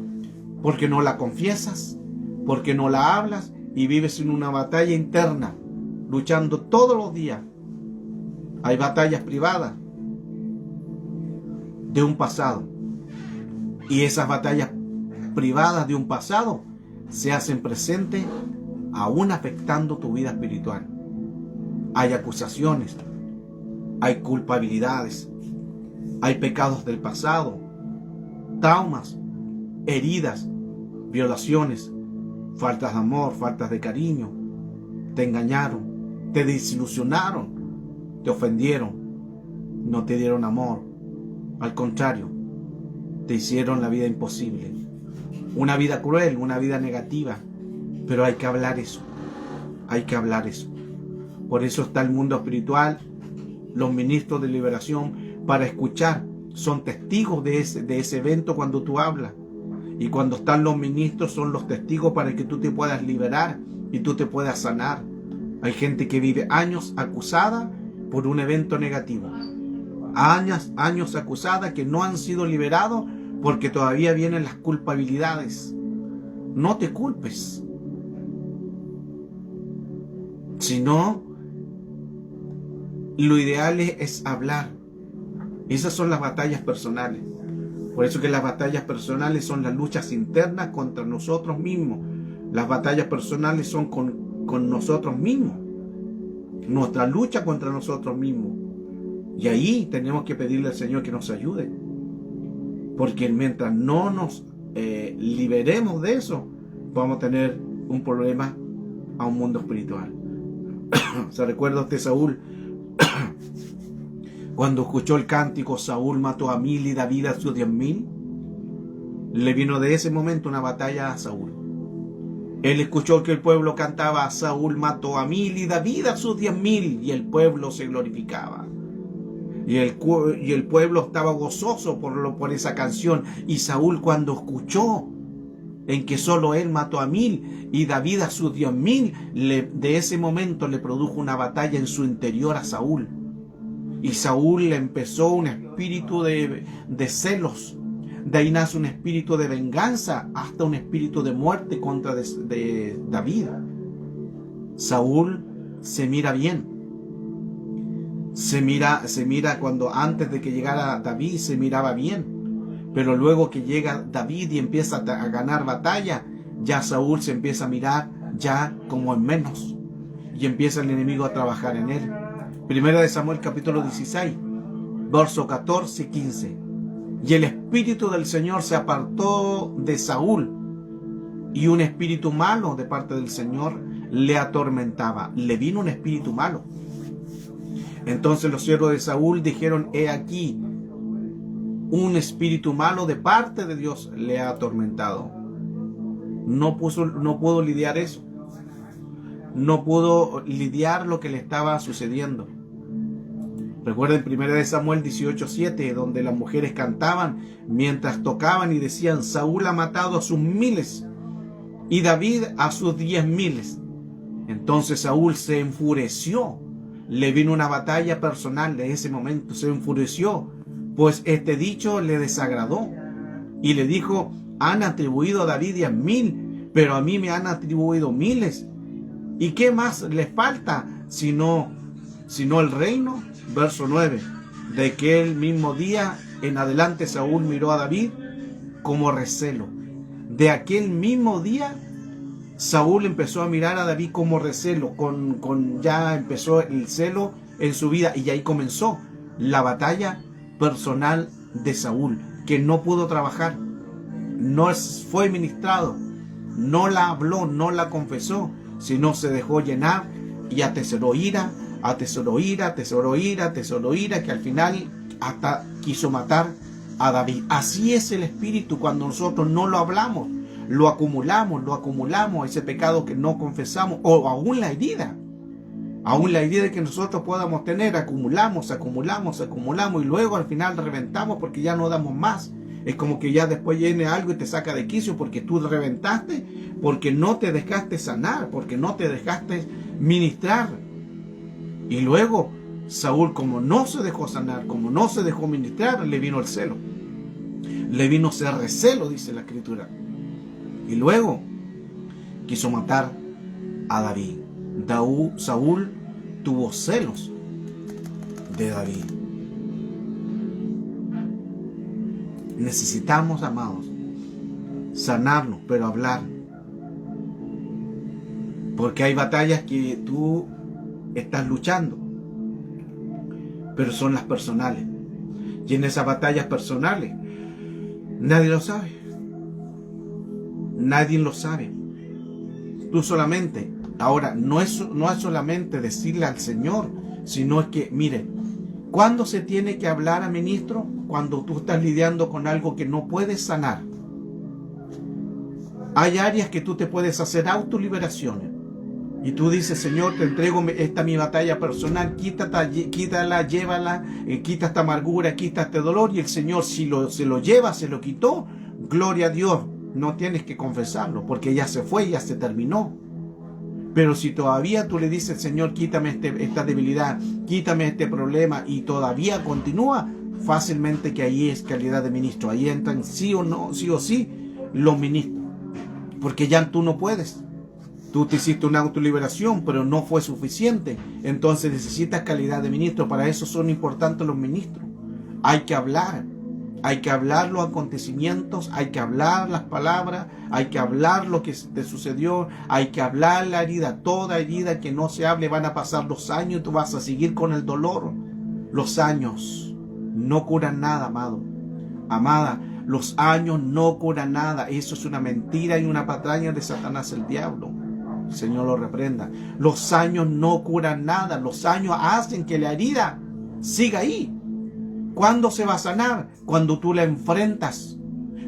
porque no la confiesas, porque no la hablas y vives en una batalla interna, luchando todos los días. Hay batallas privadas de un pasado, y esas batallas privadas de un pasado se hacen presentes aún afectando tu vida espiritual. Hay acusaciones, hay culpabilidades, hay pecados del pasado, traumas, heridas, violaciones, faltas de amor, faltas de cariño. Te engañaron, te desilusionaron, te ofendieron, no te dieron amor. Al contrario, te hicieron la vida imposible. Una vida cruel, una vida negativa. Pero hay que hablar eso. Hay que hablar eso. Por eso está el mundo espiritual, los ministros de liberación, para escuchar. Son testigos de ese evento cuando tú hablas. Y cuando están los ministros, son los testigos para que tú te puedas liberar y tú te puedas sanar. Hay gente que vive años acusada por un evento negativo. Años acusada que no han sido liberados porque todavía vienen las culpabilidades. No te culpes. Sino, lo ideal es hablar. Esas son las batallas personales. Por eso que las batallas personales son las luchas internas contra nosotros mismos. Las batallas personales son con nosotros mismos. Nuestra lucha contra nosotros mismos. Y ahí tenemos que pedirle al Señor que nos ayude. Porque mientras no nos liberemos de eso, vamos a tener un problema a un mundo espiritual. ¿Se recuerda usted Saúl? Cuando escuchó el cántico, Saúl mató a 1000 y David a sus 10.000. Le vino de ese momento una batalla a Saúl. Él escuchó que el pueblo cantaba: Saúl mató a 1000 y David a sus 10.000, y el pueblo se glorificaba. Y el pueblo estaba gozoso por esa canción. Y Saúl, cuando escuchó en que solo él mató a 1000 y David a sus 10.000, de ese momento le produjo una batalla en su interior a Saúl. Y Saúl le empezó un espíritu de celos. De ahí nace un espíritu de venganza, hasta un espíritu de muerte contra de David. Saúl se mira bien. Se mira cuando antes de que llegara David se miraba bien. Pero luego que llega David y empieza a ganar batalla, ya Saúl se empieza a mirar ya como en menos. Y empieza el enemigo a trabajar en él. Primera de Samuel capítulo 16, verso 14 y 15. Y el espíritu del Señor se apartó de Saúl, y un espíritu malo de parte del Señor le atormentaba. Le vino un espíritu malo. Entonces los siervos de Saúl dijeron: he aquí, un espíritu malo de parte de Dios le ha atormentado. No pudo lidiar eso. No pudo lidiar lo que le estaba sucediendo. Recuerden 1 Samuel 18:7, donde las mujeres cantaban mientras tocaban y decían: Saúl ha matado a sus 1000 y David a sus 10,000. Entonces Saúl se enfureció. Le vino una batalla personal de ese momento. Se enfureció, pues este dicho le desagradó. Y le dijo: han atribuido a David 10,000, pero a mí me han atribuido 1000. ¿Y qué más les falta sino el reino? Verso 9. De aquel mismo día en adelante Saúl miró a David como recelo. De aquel mismo día Saúl empezó a mirar a David como recelo, ya empezó el celo en su vida, y ahí comenzó la batalla personal de Saúl, que no pudo trabajar, no fue ministrado, no la habló, no la confesó, sino se dejó llenar y atesoró ira, que al final hasta quiso matar a David. Así es el espíritu cuando nosotros no lo hablamos. Lo acumulamos, ese pecado que no confesamos, o aún la herida que nosotros podamos tener, acumulamos, y luego al final reventamos porque ya no damos más. Es como que ya después viene algo y te saca de quicio porque tú reventaste, porque no te dejaste sanar, porque no te dejaste ministrar. Y luego Saúl, como no se dejó sanar, como no se dejó ministrar, le vino el celo, le vino ese recelo, dice la Escritura. Y luego quiso matar a David. Saúl tuvo celos de David. Necesitamos, amados, sanarnos, pero hablar. Porque hay batallas que tú estás luchando, pero son las personales. Y en esas batallas personales, nadie lo sabe. Nadie lo sabe. Tú solamente. Ahora, no es solamente decirle al Señor, sino es que, mire, ¿cuándo se tiene que hablar a ministro? Cuando tú estás lidiando con algo que no puedes sanar. Hay áreas que tú te puedes hacer autoliberaciones. Y tú dices: Señor, te entrego esta mi batalla personal, quítala, llévala, quita esta amargura, quita este dolor. Y el Señor, si se lo lleva, se lo quitó, gloria a Dios. No tienes que confesarlo, porque ya se fue, ya se terminó. Pero si todavía tú le dices: Señor, quítame esta debilidad, quítame este problema, y todavía continúa, fácilmente que ahí es calidad de ministro. Ahí entran sí o sí los ministros. Porque ya tú no puedes. Tú te hiciste una autoliberación, pero no fue suficiente. Entonces necesitas calidad de ministro. Para eso son importantes los ministros. Hay que hablar los acontecimientos, hay que hablar las palabras, hay que hablar lo que te sucedió, hay que hablar la herida. Toda herida que no se hable, van a pasar los años y tú vas a seguir con el dolor. Los años no curan nada, amado, amada. Los años no curan nada. Eso es una mentira y una patraña de Satanás, el diablo. El Señor lo reprenda. Los años no curan nada. Los años hacen que la herida siga ahí. ¿Cuándo se va a sanar? Cuando tú la enfrentas.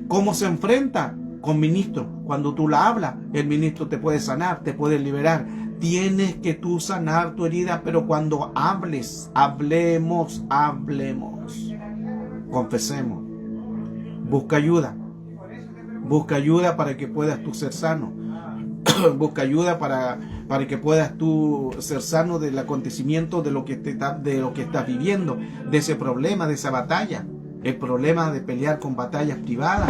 ¿Cómo se enfrenta? Con ministro. Cuando tú la hablas, el ministro te puede sanar, te puede liberar. Tienes que tú sanar tu herida, pero cuando hablemos. Confesemos. Busca ayuda. Busca ayuda para que puedas tú ser sano. Busca ayuda para que puedas tú ser sano del acontecimiento de lo que estás viviendo, de ese problema, de esa batalla. El problema de pelear con batallas privadas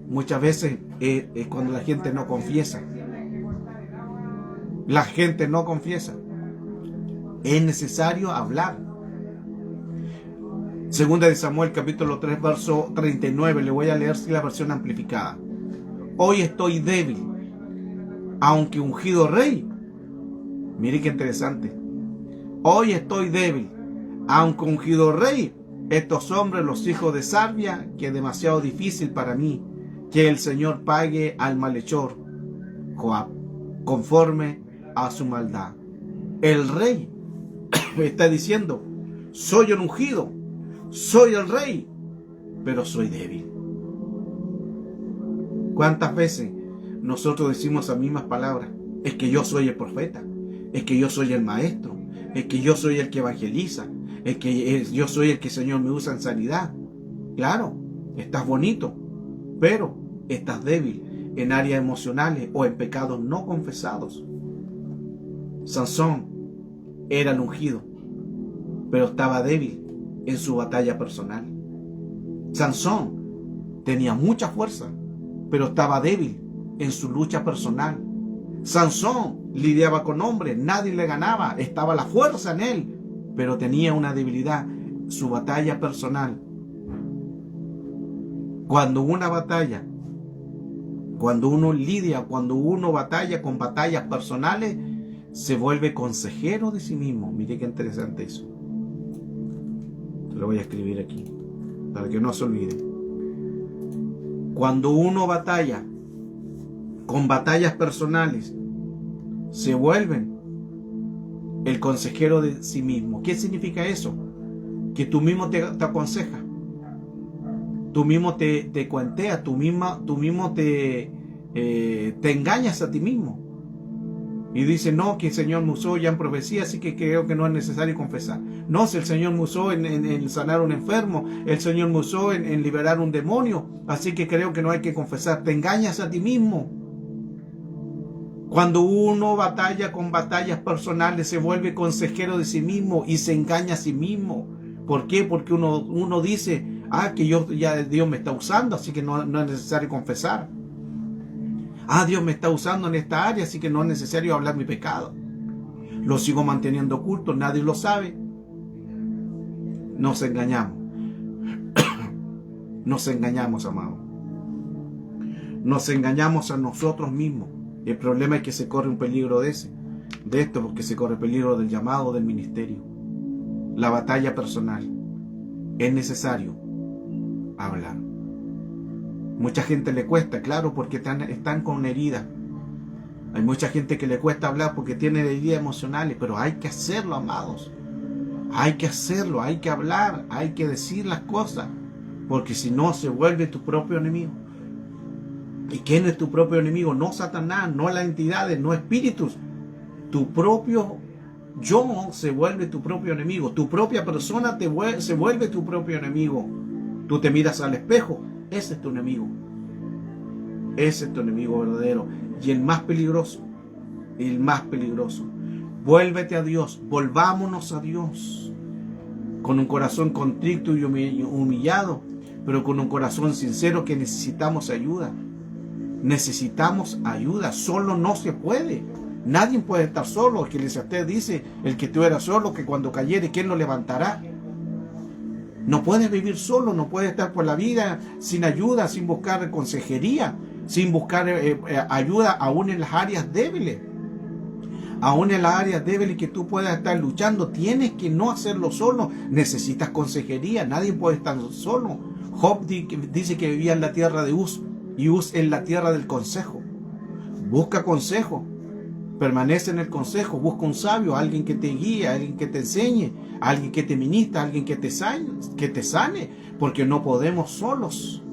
muchas veces es cuando la gente no confiesa. La gente no confiesa. Es necesario hablar. Segunda de Samuel, capítulo 3, verso 39. Le voy a leer la versión amplificada. Hoy estoy débil, aunque ungido rey. Mire qué interesante. Hoy estoy débil, aunque ungido rey. Estos hombres, los hijos de Sarvia, que es demasiado difícil para mí. Que el Señor pague al malhechor, Joab, conforme a su maldad. El rey está diciendo: soy el ungido, soy el rey, pero soy débil. ¿Cuántas veces nosotros decimos las mismas palabras? Es que yo soy el profeta, es que yo soy el maestro, es que yo soy el que evangeliza, Yo soy el que el Señor me usa en sanidad. Claro, estás bonito, pero estás débil en áreas emocionales o en pecados no confesados. Sansón era el ungido, pero estaba débil en su batalla personal. Sansón tenía mucha fuerza, pero estaba débil en su lucha personal. Sansón lidiaba con hombres, nadie le ganaba, estaba la fuerza en él, pero tenía una debilidad, su batalla personal. Cuando uno lidia, cuando uno batalla con batallas personales, se vuelve consejero de sí mismo. Mire qué interesante eso. Lo voy a escribir aquí, para que no se olvide. Cuando uno batalla con batallas personales, se vuelven el consejero de sí mismo. ¿Qué significa eso? Que tú mismo te aconsejas, tú mismo te cuenteas, tú mismo te engañas a ti mismo. Y dices, no, que el Señor me usó ya en profecía, así que creo que no es necesario confesar. No, si el Señor me usó en sanar a un enfermo, el Señor me usó en liberar un demonio, así que creo que no hay que confesar. Te engañas a ti mismo. Cuando uno batalla con batallas personales, se vuelve consejero de sí mismo y se engaña a sí mismo. ¿Por qué? Porque uno dice, que Dios me está usando, así que no es necesario confesar. Dios me está usando en esta área, así que no es necesario hablar mi pecado. Lo sigo manteniendo oculto, nadie lo sabe. Nos engañamos. Nos engañamos, amados. Nos engañamos a nosotros mismos. El problema es que se corre un peligro de esto, porque se corre peligro del llamado del ministerio. La batalla personal. Es necesario hablar. Mucha gente le cuesta, claro, porque están con heridas. Hay mucha gente que le cuesta hablar porque tiene heridas emocionales, pero hay que hacerlo, amados. Hay que hacerlo, hay que hablar, hay que decir las cosas, porque si no se vuelve tu propio enemigo. ¿Y quién es tu propio enemigo? No Satanás, no las entidades, no espíritus. Tu propio yo se vuelve tu propio enemigo. Tu propia persona se vuelve tu propio enemigo. Tú te miras al espejo. Ese es tu enemigo. Ese es tu enemigo verdadero. Y el más peligroso. El más peligroso. Vuélvete a Dios. Volvámonos a Dios. Con un corazón contrito y humillado. Pero con un corazón sincero que necesitamos ayuda. Necesitamos ayuda. Solo no se puede. Nadie puede estar solo. Eclesiastés dice, el que tú eras solo, que cuando cayere, ¿quién lo levantará? No puedes vivir solo, no puedes estar por la vida sin ayuda, sin buscar consejería, sin buscar ayuda aún en las áreas débiles. Aún en las áreas débiles que tú puedas estar luchando, tienes que no hacerlo solo. Necesitas consejería, nadie puede estar solo. Job dice que vivía en la tierra de Uz, y Uz en la tierra del consejo. Busca consejo. Permanece en el consejo, busca un sabio, alguien que te guíe, alguien que te enseñe, alguien que te ministra, alguien que te sane, porque no podemos solos.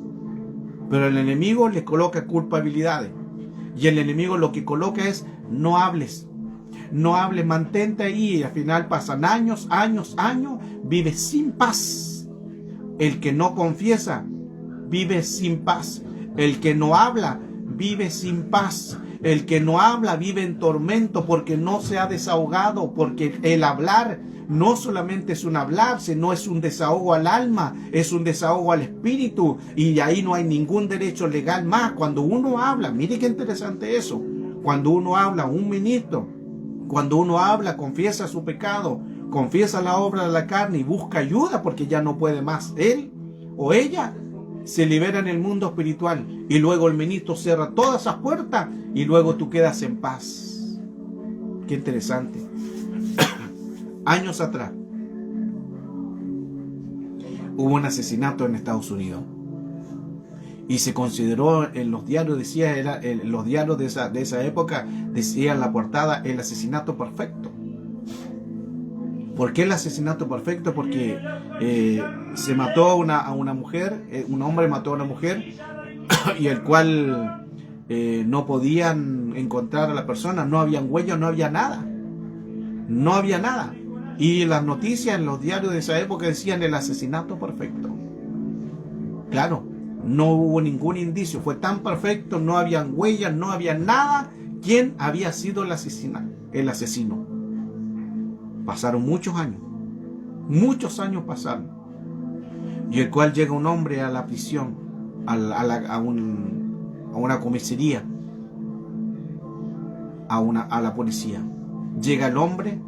Pero el enemigo le coloca culpabilidades, y el enemigo lo que coloca es, no hables, mantente ahí, y al final pasan años, vives sin paz. El que no confiesa, vive sin paz. El que no habla, vive sin paz. El que no habla vive en tormento porque no se ha desahogado, porque el hablar no solamente es un hablar, sino es un desahogo al alma, es un desahogo al espíritu, y ahí no hay ningún derecho legal más. Cuando uno habla, mire qué interesante eso, cuando uno habla, un ministro, cuando uno habla, confiesa su pecado, confiesa la obra de la carne y busca ayuda porque ya no puede más, él o ella se libera en el mundo espiritual, y luego el ministro cierra todas esas puertas y luego tú quedas en paz. Qué interesante. Años atrás hubo un asesinato en Estados Unidos y se consideró, en los diarios los diarios de esa época decía en la portada, el asesinato perfecto. ¿Por qué el asesinato perfecto? Porque se mató a una mujer, un hombre mató a una mujer y el cual no podían encontrar a la persona, no habían huellas, no había nada. Y las noticias en los diarios de esa época decían el asesinato perfecto. Claro, no hubo ningún indicio, fue tan perfecto, no habían huellas, no había nada. ¿Quién había sido el asesino? Pasaron muchos años pasaron. Y el cual llega un hombre a la prisión, a una comisaría, a la policía. Llega el hombre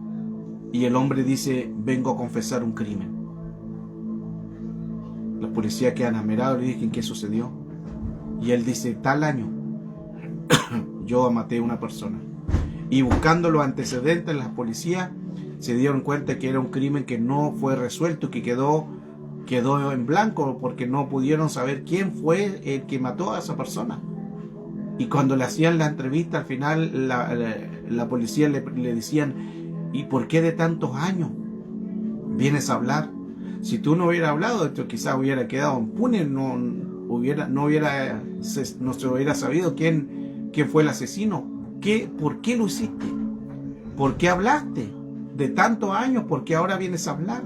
y el hombre dice: vengo a confesar un crimen. Los policías quedan admirados y le dicen: ¿qué sucedió? Y él dice: tal año yo maté a una persona. Y buscando los antecedentes, las policías se dieron cuenta que era un crimen que no fue resuelto, que quedó en blanco, porque no pudieron saber quién fue el que mató a esa persona. Y cuando le hacían la entrevista, al final la policía le decían: ¿y por qué de tantos años vienes a hablar? Si tú no hubieras hablado, esto quizás hubiera quedado impune, no se hubiera sabido quién fue el asesino. ¿Por qué lo hiciste? ¿Por qué hablaste de tantos años? ¿Por qué ahora vienes a hablar?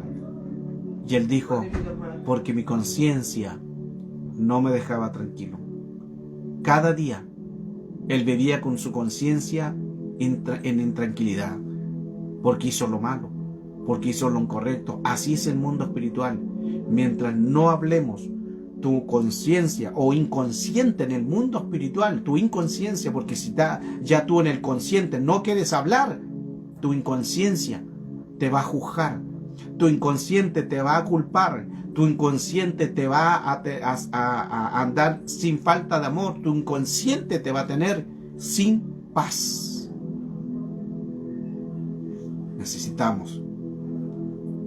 Y él dijo: porque mi conciencia no me dejaba tranquilo. Cada día él vivía con su conciencia en intranquilidad, porque hizo lo malo, porque hizo lo incorrecto. Así es el mundo espiritual. Mientras no hablemos, tu conciencia o inconsciente en el mundo espiritual, tu inconsciencia, porque si ya tú en el consciente no quieres hablar, tu inconsciencia te va a juzgar, tu inconsciente te va a culpar, tu inconsciente te va a andar sin falta de amor, tu inconsciente te va a tener sin paz. Necesitamos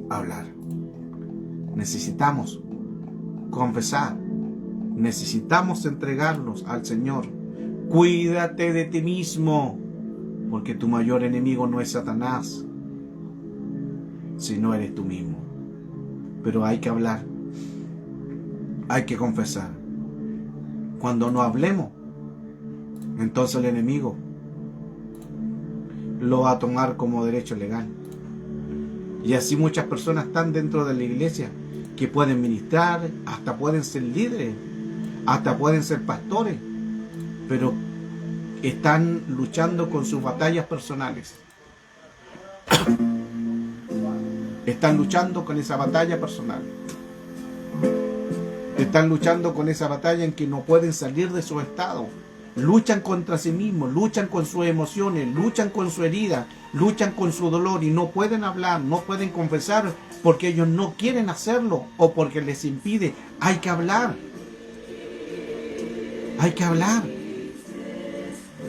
hablar, necesitamos confesar, necesitamos entregarnos al Señor. Cuídate de ti mismo, porque tu mayor enemigo no es Satanás, sino eres tú mismo. Pero hay que hablar, hay que confesar. Cuando no hablemos, entonces el enemigo lo va a tomar como derecho legal. Y así muchas personas están dentro de la iglesia que pueden ministrar, hasta pueden ser líderes, hasta pueden ser pastores, pero están luchando con sus batallas personales. Están luchando con esa batalla personal. Están luchando con esa batalla en que no pueden salir de su estado. Luchan contra sí mismos, luchan con sus emociones, luchan con su herida, luchan con su dolor y no pueden hablar, no pueden confesar porque ellos no quieren hacerlo o porque les impide. Hay que hablar. Hay que hablar.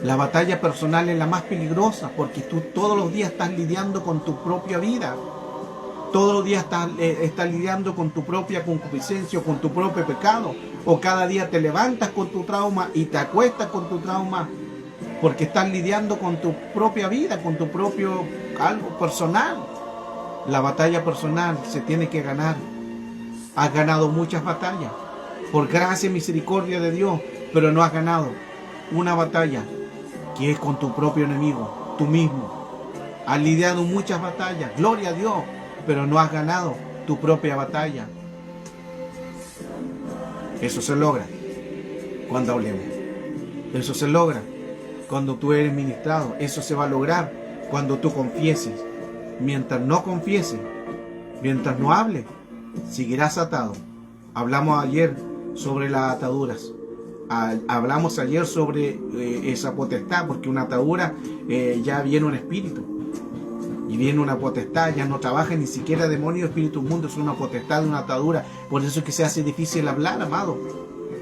La batalla personal es la más peligrosa porque tú todos los días estás lidiando con tu propia vida. Todos los días estás lidiando con tu propia concupiscencia, con tu propio pecado. O cada día te levantas con tu trauma y te acuestas con tu trauma porque estás lidiando con tu propia vida, con tu propio algo personal. La batalla personal se tiene que ganar. Has ganado muchas batallas por gracia y misericordia de Dios, pero no has ganado una batalla que es con tu propio enemigo, tú mismo. Has lidiado muchas batallas, gloria a Dios, pero no has ganado tu propia batalla. Eso se logra cuando hablemos. Eso se logra cuando tú eres ministrado. Eso se va a lograr cuando tú confieses. Mientras no confieses, mientras no hables, seguirás atado. Hablamos ayer sobre las ataduras. Hablamos ayer sobre esa potestad, porque una atadura ya viene un espíritu. Y viene una potestad, ya no trabaja ni siquiera demonio, espíritu, mundo, es una potestad, una atadura. Por eso es que se hace difícil hablar, amado.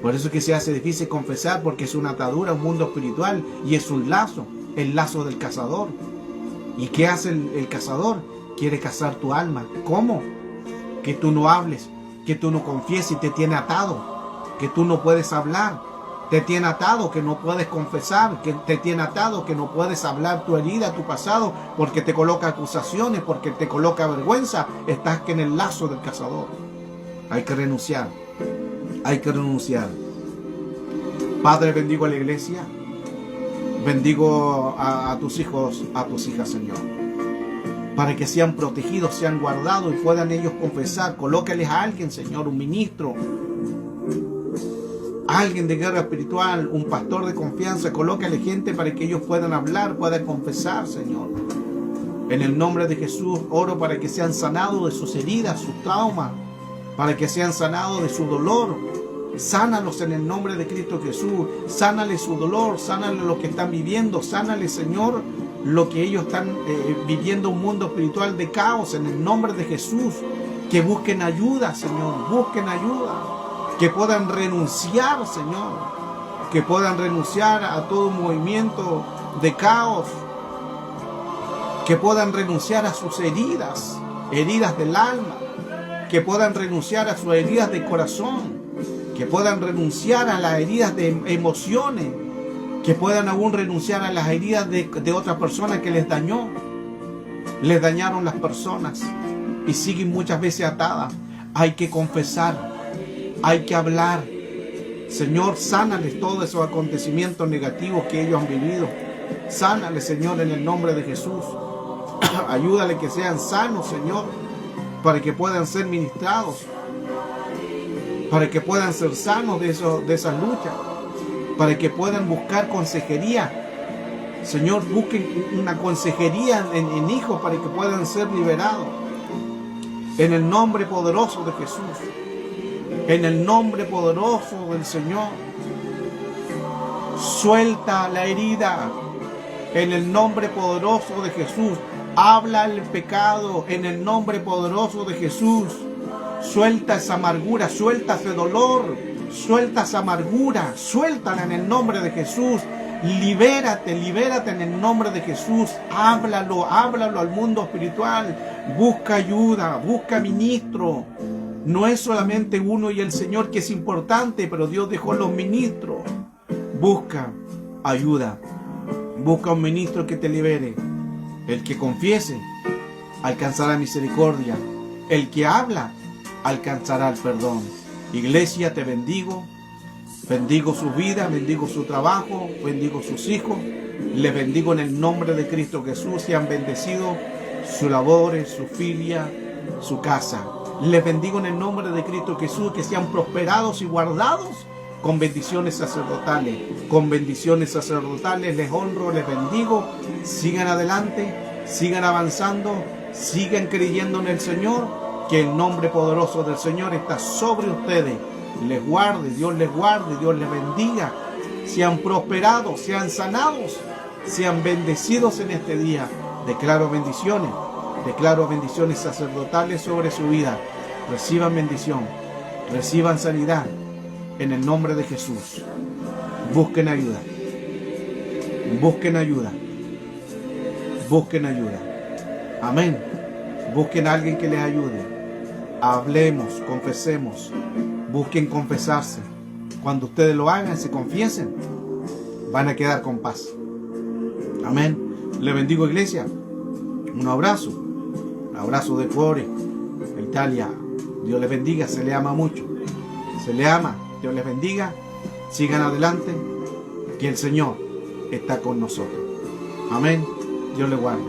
Por eso es que se hace difícil confesar, porque es una atadura, un mundo espiritual, y es un lazo, el lazo del cazador. ¿Y qué hace el cazador? Quiere cazar tu alma. ¿Cómo? Que tú no hables, que tú no confieses y te tiene atado, que tú no puedes hablar. Te tiene atado, que no puedes confesar, que te tiene atado, que no puedes hablar tu herida, tu pasado, porque te coloca acusaciones, porque te coloca vergüenza. Estás que en el lazo del cazador. Hay que renunciar. Hay que renunciar. Padre, bendigo a la iglesia. Bendigo a tus hijos, a tus hijas, Señor. para que sean protegidos, sean guardados y puedan ellos confesar. Colócales a alguien, Señor, un ministro, alguien de guerra espiritual, un pastor de confianza. Colócale gente para que ellos puedan hablar, puedan confesar, Señor. En el nombre de Jesús oro para que sean sanados de sus heridas, sus traumas, para que sean sanados de su dolor. Sánalos en el nombre de Cristo Jesús. Sánale su dolor, sánale lo que están viviendo, sánale, Señor, lo que ellos están viviendo, un mundo espiritual de caos, en el nombre de Jesús. Que busquen ayuda, Señor, busquen ayuda. Que puedan renunciar, Señor, que puedan renunciar a todo movimiento de caos, que puedan renunciar a sus heridas, heridas del alma, que puedan renunciar a sus heridas de corazón, que puedan renunciar a las heridas de emociones, que puedan aún renunciar a las heridas de otra persona que les dañó. Les dañaron las personas y siguen muchas veces atadas. Hay que confesar, hay que hablar. Señor, sánales todos esos acontecimientos negativos que ellos han vivido. Sánales, Señor, en el nombre de Jesús. Ayúdale que sean sanos, Señor, para que puedan ser ministrados, para que puedan ser sanos de esas luchas, para que puedan buscar consejería. Señor, busquen una consejería en hijos para que puedan ser liberados. En el nombre poderoso de Jesús, en el nombre poderoso del Señor, suelta la herida. En el nombre poderoso de Jesús, habla el pecado. En el nombre poderoso de Jesús, suelta esa amargura, suelta ese dolor, suelta esa amargura, suéltala en el nombre de Jesús. Libérate, libérate en el nombre de Jesús. Háblalo, háblalo al mundo espiritual. Busca ayuda, busca ministro. No es solamente uno y el Señor que es importante, pero Dios dejó los ministros. Busca ayuda. Busca un ministro que te libere. El que confiese alcanzará misericordia. El que habla alcanzará el perdón. Iglesia, te bendigo. Bendigo su vida, bendigo su trabajo, bendigo sus hijos. Les bendigo en el nombre de Cristo Jesús. Sean bendecidos sus labores, su filia, su casa. Les bendigo en el nombre de Cristo Jesús. Que sean prosperados y guardados con bendiciones sacerdotales. Con bendiciones sacerdotales les honro, les bendigo. Sigan adelante, sigan avanzando, sigan creyendo en el Señor. Que el nombre poderoso del Señor está sobre ustedes. Les guarde, Dios les bendiga. Sean prosperados, sean sanados, sean bendecidos en este día. Declaro bendiciones sacerdotales sobre su vida. Reciban bendición, reciban sanidad en el nombre de Jesús. Busquen ayuda, busquen ayuda, busquen ayuda. Amén. Busquen a alguien que les ayude. Hablemos, confesemos. Busquen confesarse. Cuando ustedes lo hagan, se confiesen, van a quedar con paz. Amén. Le bendigo, iglesia. Un abrazo de Cuore, Italia. Dios les bendiga, se le ama mucho. Se le ama, Dios les bendiga. Sigan adelante, que el Señor está con nosotros. Amén. Dios les guarde.